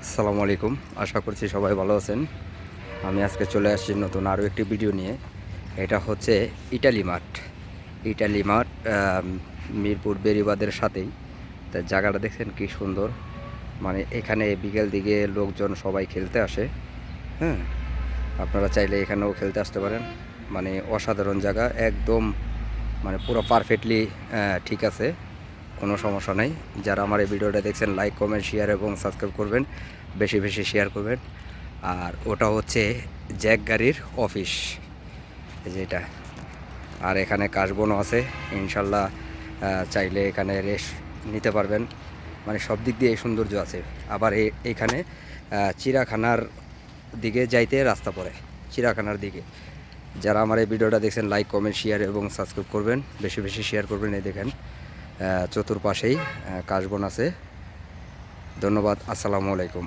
আসসালামু আলাইকুম। আশা করছি সবাই ভালো আছেন। আমি আজকে চলে আসছি নতুন আরও একটি ভিডিও নিয়ে। এটা হচ্ছে ইটালি মাঠ। ইটালি মাঠ মিরপুর বেড়িবাঁধের সাথেই। তা জায়গাটা দেখছেন কি সুন্দর। মানে এখানে বিকেল দিকে লোকজন সবাই খেলতে আসে। হ্যাঁ, আপনারা চাইলে এখানেও খেলতে আসতে পারেন। মানে অসাধারণ জায়গা, একদম মানে পুরো পারফেক্টলি ঠিক আছে, কোনো সমস্যা নেই। যারা আমার এই ভিডিওটা দেখছেন লাইক কমেন্ট শেয়ার এবং সাবস্ক্রাইব করবেন, বেশি বেশি শেয়ার করবেন। আর ওটা হচ্ছে জ্যাক গাড়ির অফিস, এই যে এটা। আর এখানে কাশবনও আছে, ইনশাল্লাহ চাইলে এখানে রেস্ট নিতে পারবেন। মানে সব দিক দিয়ে সৌন্দর্য আছে। আবার এইখানে চিড়াখানার দিকে যাইতে রাস্তা পড়ে, চিড়াখানার দিকে। যারা আমার এই ভিডিওটা দেখছেন লাইক কমেন্ট শেয়ার এবং সাবস্ক্রাইব করবেন, বেশি বেশি শেয়ার করবেন। এই দেখেন চতুর্পাশেই কাশবন আছে। ধন্যবাদ। আসসালামু আলাইকুম।